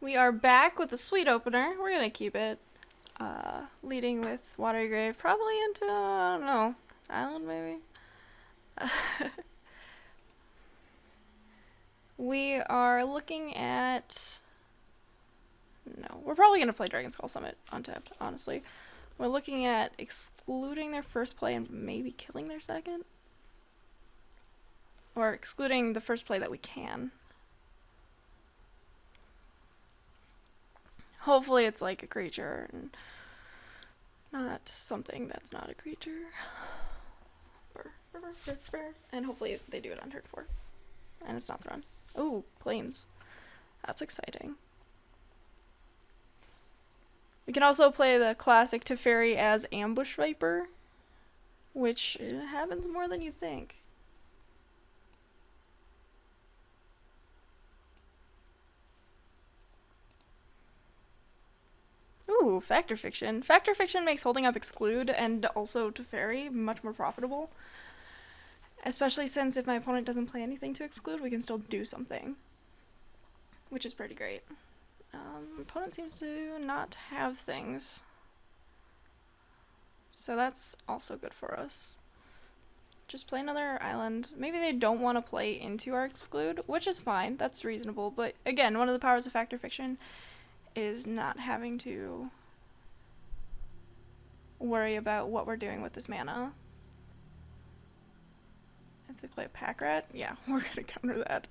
We are back with the suite opener. We're gonna keep it. Leading with Watery Grave, probably into, I don't know, Island maybe? We are looking at... No, we're probably gonna play Dragon Skull Summit untapped, honestly. We're looking at excluding their first play and maybe killing their second? Or excluding the first play that we can. Hopefully it's like a creature and not something that's not a creature. And hopefully they do it on turn 4. And it's not thrown. Ooh, planes. That's exciting. We can also play the classic Teferi as Ambush Viper, which happens more than you think. Ooh, Factor Fiction. Factor Fiction makes holding up Exclude and also Teferi much more profitable. Especially since if my opponent doesn't play anything to exclude, we can still do something. Which is pretty great. Opponent seems to not have things. So that's also good for us. Just play another island. Maybe they don't want to play into our exclude, which is fine. That's reasonable. But again, one of the powers of Factor Fiction is not having to worry about what we're doing with this mana. If they play a pack rat, yeah, we're gonna counter that.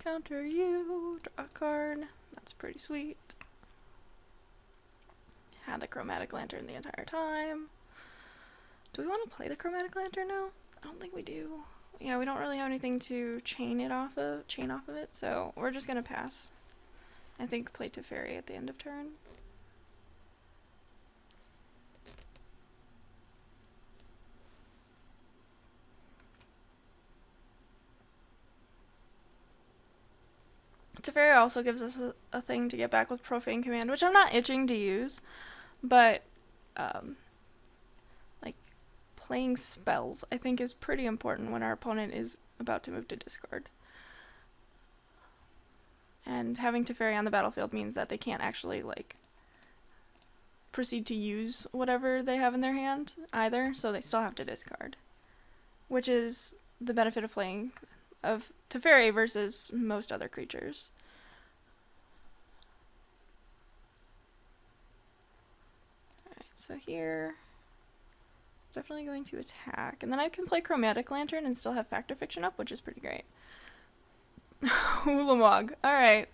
Counter you, draw a card. That's pretty sweet. Had the Chromatic Lantern the entire time. Do we want to play the Chromatic Lantern now? I don't think we do. Yeah, we don't really have anything to chain off of it, so we're just gonna pass. I think play Teferi at the end of turn. Teferi also gives us a thing to get back with Profane Command, which I'm not itching to use, but like playing spells I think is pretty important when our opponent is about to move to discard. And having Teferi on the battlefield means that they can't actually like proceed to use whatever they have in their hand either, so they still have to discard. Which is the benefit of playing of Teferi versus most other creatures. Alright, so here, definitely going to attack. And then I can play Chromatic Lantern and still have Factor Fiction up, which is pretty great. Ulamog, alright.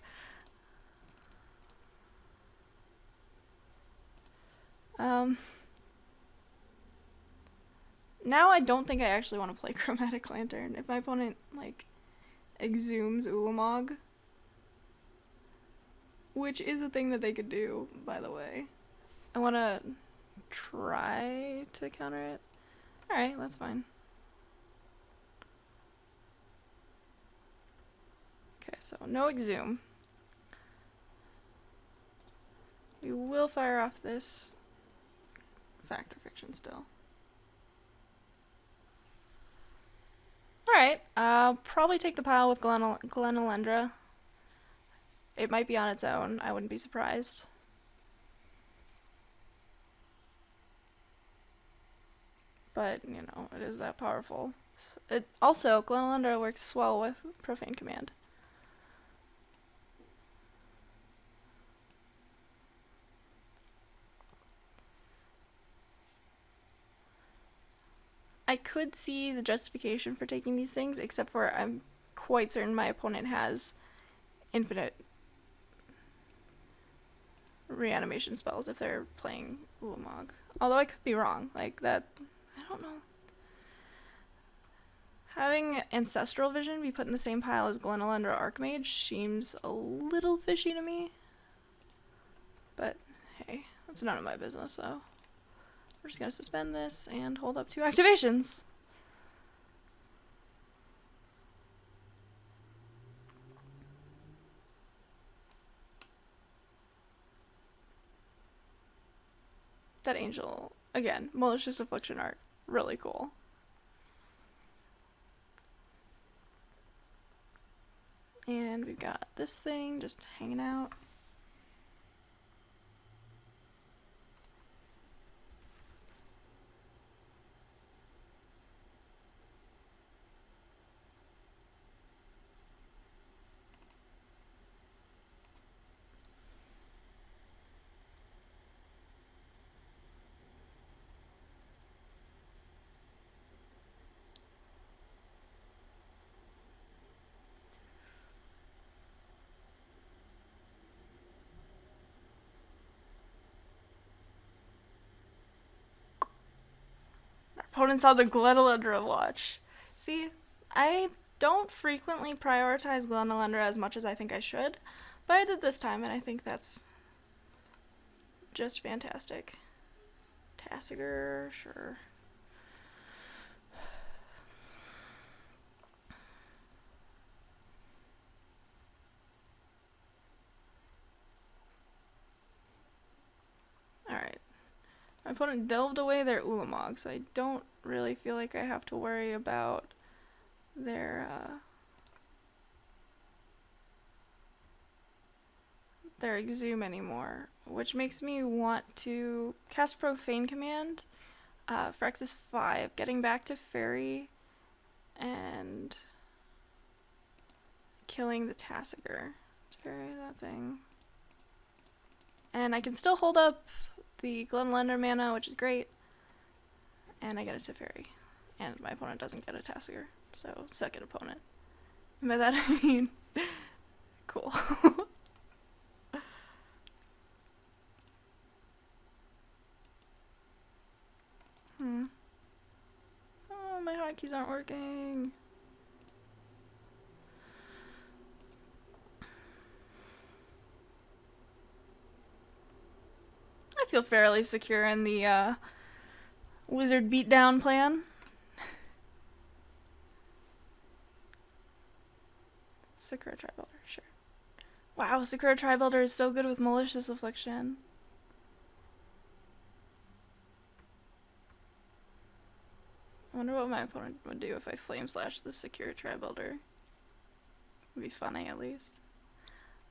Now I don't think I actually want to play Chromatic Lantern. If my opponent, like, exhumes Ulamog, which is a thing that they could do, by the way. I want to try to counter it. Alright, that's fine. Okay, so no exhume. We will fire off this Factor Fiction still. Alright, I'll probably take the pile with Glenalendra. It might be on its own, I wouldn't be surprised. But, you know, it is that powerful. Also, Glenalendra works well with Profane Command. I could see the justification for taking these things, except for I'm quite certain my opponent has infinite reanimation spells if they're playing Ulamog. Although I could be wrong. Like, that, I don't know. Having Ancestral Vision be put in the same pile as Glenalendra Archmage seems a little fishy to me. But, hey, that's none of my business, though. We're just going to suspend this and hold up 2 activations. That angel, again, Malicious Affliction art, really cool. And we've got this thing just hanging out. opponent saw the Glenalundra watch. See, I don't frequently prioritize Glenalundra as much as I think I should, but I did this time, and I think that's just fantastic. Tasigur, sure. Alright. My opponent delved away their Ulamog, so I don't really feel like I have to worry about their Exhume anymore, which makes me want to cast Profane Command for X's 5, getting back to Fairy and killing the Tasigur. Fairy that thing. And I can still hold up the Glenalundra mana, which is great, and I get a Teferi. And my opponent doesn't get a Tasigur, so suck it, opponent. And by that I mean, cool. Oh, my hotkeys aren't working. I feel fairly secure in the wizard beatdown plan. Sakura Tribuilder, sure. Wow, Sakura Tribuilder is so good with Malicious Affliction. I wonder what my opponent would do if I Flame Slash the Sakura Tribuilder. Would be funny, at least.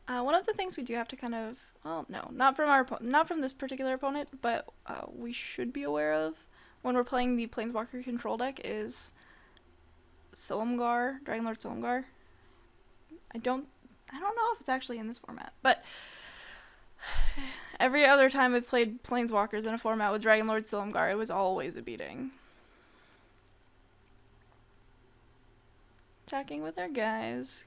One of the things we do have to kind of, well, no, not from this particular opponent, but we should be aware of when we're playing the Planeswalker control deck is Silumgar, Dragonlord Silumgar. I don't know if it's actually in this format, but every other time I've played Planeswalkers in a format with Dragonlord Silumgar, it was always a beating. Attacking with our guys.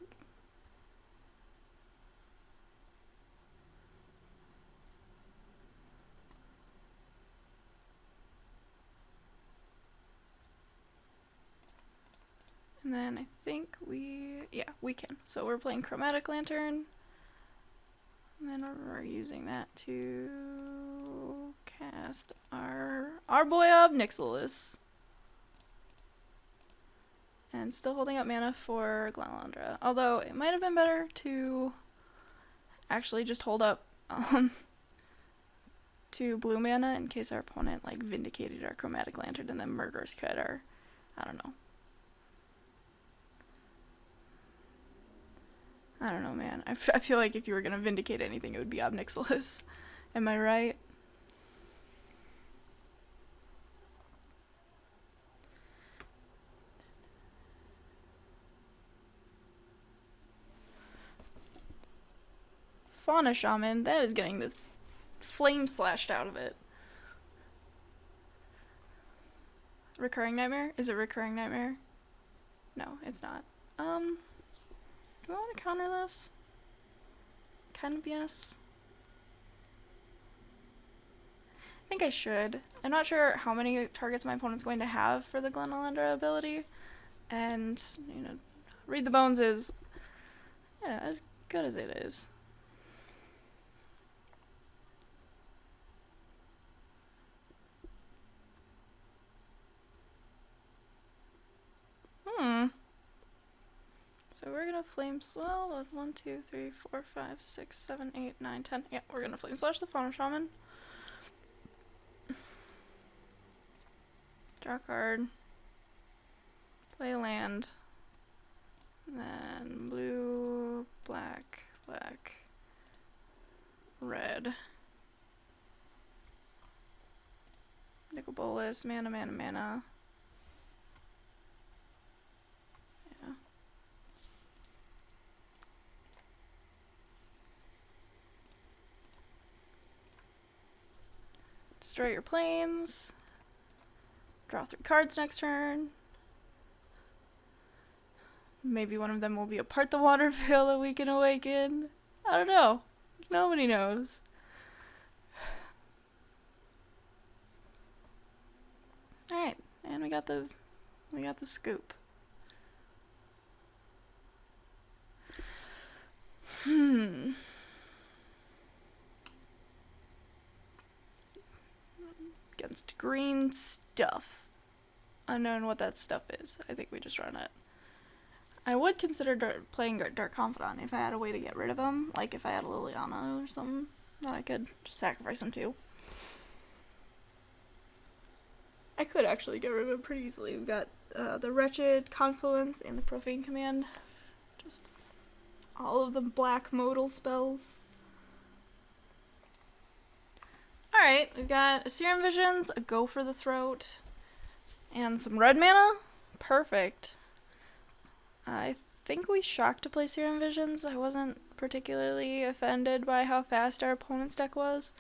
And then I think we can. So we're playing Chromatic Lantern. And then we're using that to cast our boy Obnixilis. And still holding up mana for Glenalundra. Although it might have been better to actually just hold up 2 blue mana in case our opponent like vindicated our Chromatic Lantern and then Murderous Cut our, I don't know, man. I feel like if you were going to vindicate anything, it would be Obnixilis. Am I right? Fauna Shaman, that is getting this flame slashed out of it. Recurring Nightmare? Is it Recurring Nightmare? No, it's not. Do I want to counter this? Kind of yes. I think I should. I'm not sure how many targets my opponent's going to have for the Glenalundra ability. And, you know, Read the Bones is, yeah, as good as it is. So we're gonna flame swell with 1, 2, 3, 4, 5, 6, 7, 8, 9, 10. Yeah, we're gonna flame slash the Fauna Shaman. Draw a card. Play a land. Then blue, black, black, red. Nickel Bolas, mana, mana, mana. Destroy your planes. Draw 3 cards next turn. Maybe one of them will be a Part the Water Veil that we can awaken. I don't know. Nobody knows. Alright, And we got the scoop. Against green stuff. Unknown what that stuff is. I think we just run it. I would consider playing Dark Confidant if I had a way to get rid of him. Like if I had a Liliana or something that I could just sacrifice him to. I could actually get rid of him pretty easily. We've got the Wretched, Confluence, and the Profane Command. Just all of the black modal spells. Alright, we've got a Serum Visions, a Go for the Throat, and some red mana. Perfect. I think we shocked to play Serum Visions. I wasn't particularly offended by how fast our opponent's deck was.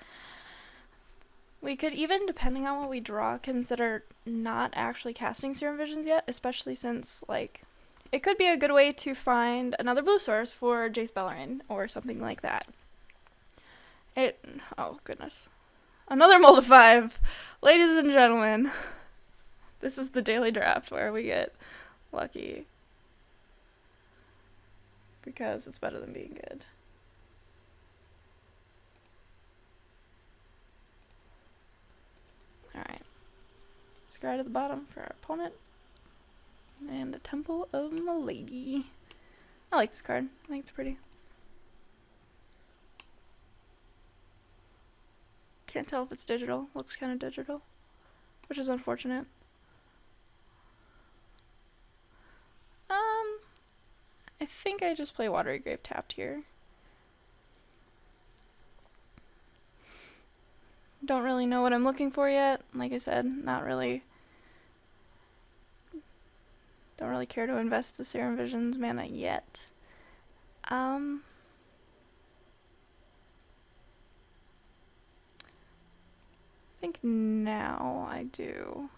We could even, depending on what we draw, consider not actually casting Serum Visions yet, especially since, like, it could be a good way to find another blue source for Jace Beleren or something like that. Oh goodness. Another Mold of 5! Ladies and gentlemen, this is the daily draft where we get lucky. Because it's better than being good. Alright. Scry at the bottom for our opponent. And a Temple of Milady. I like this card. I think it's pretty. Can't tell if it's digital. Looks kind of digital. Which is unfortunate. I think I just play Watery Grave tapped here. Don't really know what I'm looking for yet. Like I said, not really. Don't really care to invest the Serum Visions mana yet. I think now I do.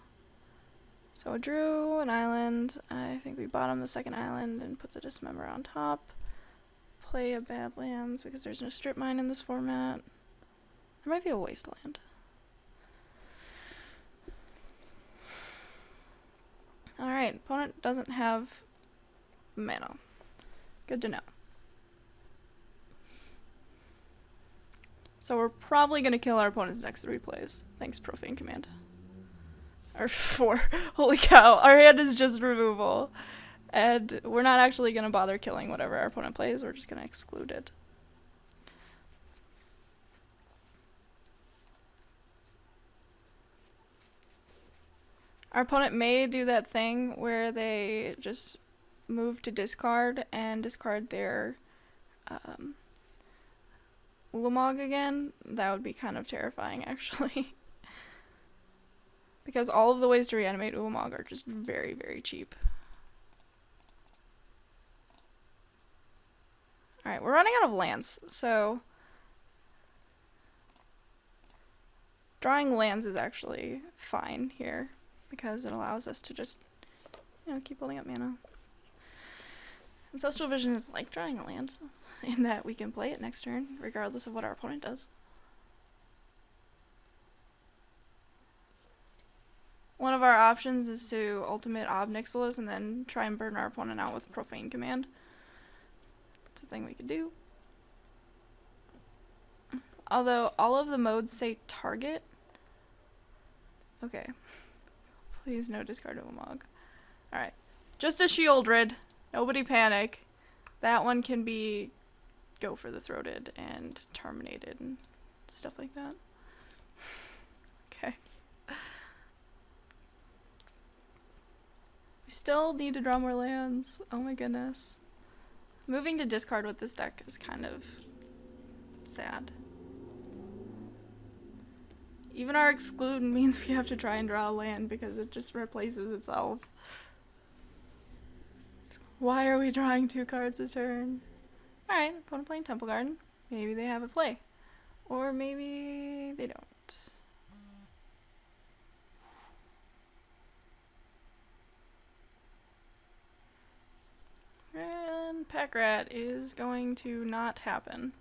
So I drew an island. I think we bottom the second island and put the Dismember on top. Play a Badlands because there's no Strip Mine in this format. There might be a Wasteland. Alright, opponent doesn't have mana. Good to know. So we're probably going to kill our opponent's next 3 plays. Thanks, Profane Command. Or 4. Holy cow, our hand is just removal. And we're not actually going to bother killing whatever our opponent plays, we're just going to exclude it. Our opponent may do that thing where they just move to discard and discard their Ulamog again. That would be kind of terrifying, actually. Because all of the ways to reanimate Ulamog are just very, very cheap. Alright, we're running out of lands, so drawing lands is actually fine here because it allows us to just, keep building up mana. Ancestral Vision is like drawing a land in that we can play it next turn regardless of what our opponent does. One of our options is to ultimate Ob Nixilis and then try and burn our opponent out with Profane Command. It's a thing we could do. Although all of the modes say target. Okay. Please no discard Ulamog. Alright. Just a Shieldred. Nobody panic. That one can be Go for the Throated and Terminated and stuff like that. Okay. We still need to draw more lands. Oh my goodness. Moving to discard with this deck is kind of sad. Even our exclude means we have to try and draw a land because it just replaces itself. Why are we drawing 2 cards a turn? Alright, opponent playing Temple Garden. Maybe they have a play. Or maybe they don't. And Pack Rat is going to not happen.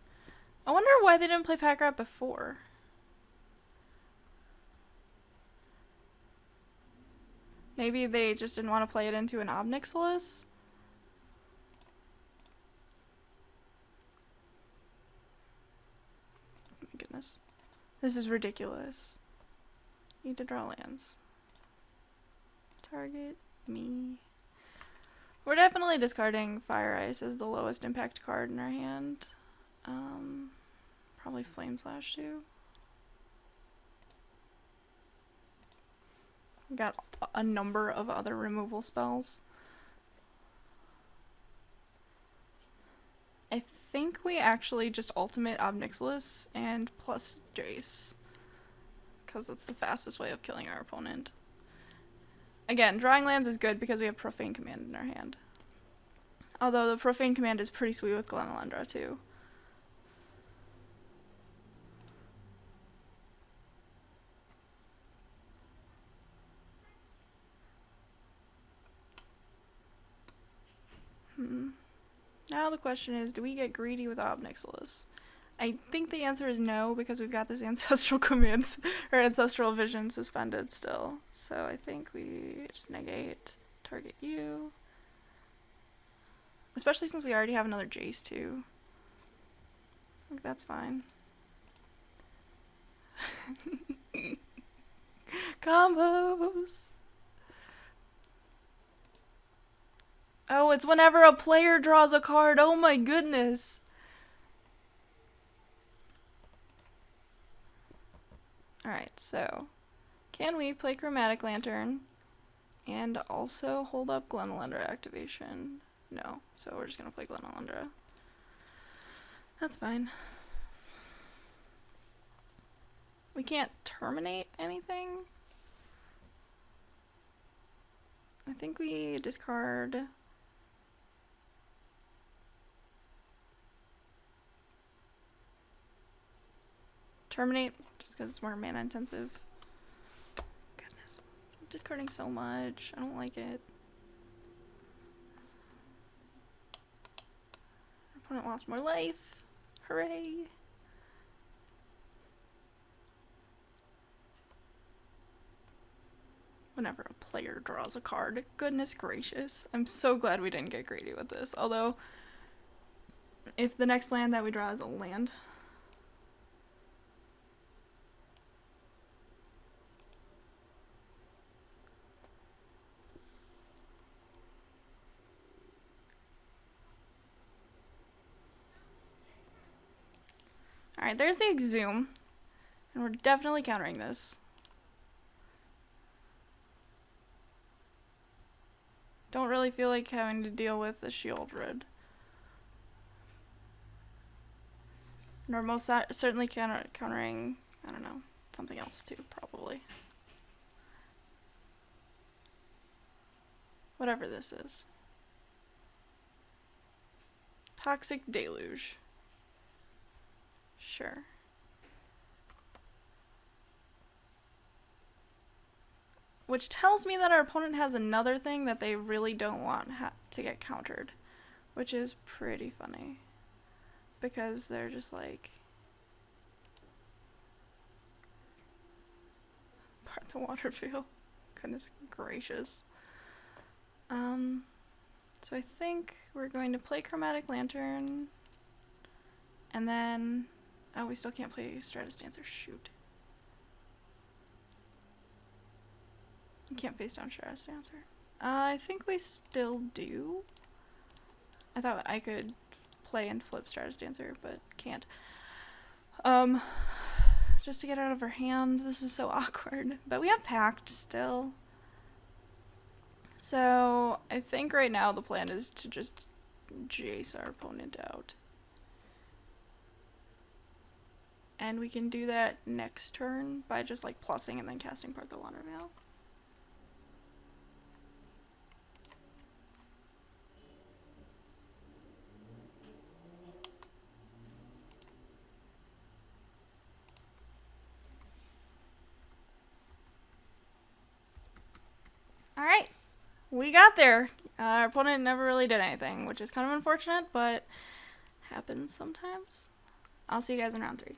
I wonder why they didn't play Pack Rat before. Maybe they just didn't want to play it into an Obnixilis? Oh my goodness. This is ridiculous. Need to draw lands. Target me. We're definitely discarding Fire Ice as the lowest impact card in our hand. Probably Flame Slash too. We got a number of other removal spells. I think we actually just ultimate Obnixilis and plus Jace, because that's the fastest way of killing our opponent. Again, drawing lands is good because we have Profane Command in our hand. Although the Profane Command is pretty sweet with Glenalendra too. Now the question is, do we get greedy with Obnixilis? I think the answer is no, because we've got this Ancestral Commands, or Ancestral Vision suspended still. So I think we just negate, target you. Especially since we already have another Jace too. I think that's fine. Combos! Oh, it's whenever a player draws a card. Oh my goodness. Alright, so can we play Chromatic Lantern and also hold up Glenalendra activation? No, so we're just gonna play Glenalendra. That's fine. We can't terminate anything. I think we discard terminate, just because it's more mana intensive. Goodness. I'm discarding so much. I don't like it. Our opponent lost more life. Hooray. Whenever a player draws a card. Goodness gracious. I'm so glad we didn't get greedy with this. Although, if the next land that we draw is a land, alright, there's the Exhume. And we're definitely countering this. Don't really feel like having to deal with the Shieldred. And we're most certainly countering, I don't know, something else too, probably. Whatever this is. Toxic Deluge. Sure. Which tells me that our opponent has another thing that they really don't want to get countered. Which is pretty funny. Because they're just like... Part the Waterfield. Goodness gracious. So I think we're going to play Chromatic Lantern. And then... Oh, we still can't play Stratus Dancer. Shoot. You can't face down Stratus Dancer. I think we still do. I thought I could play and flip Stratus Dancer, but can't. Just to get out of her hand. This is so awkward. But we have Pact still. So I think right now the plan is to just Jace our opponent out. And we can do that next turn by just like plussing and then casting Part the Waterveil. Alright, we got there. Our opponent never really did anything, which is kind of unfortunate, but happens sometimes. I'll see you guys in round 3.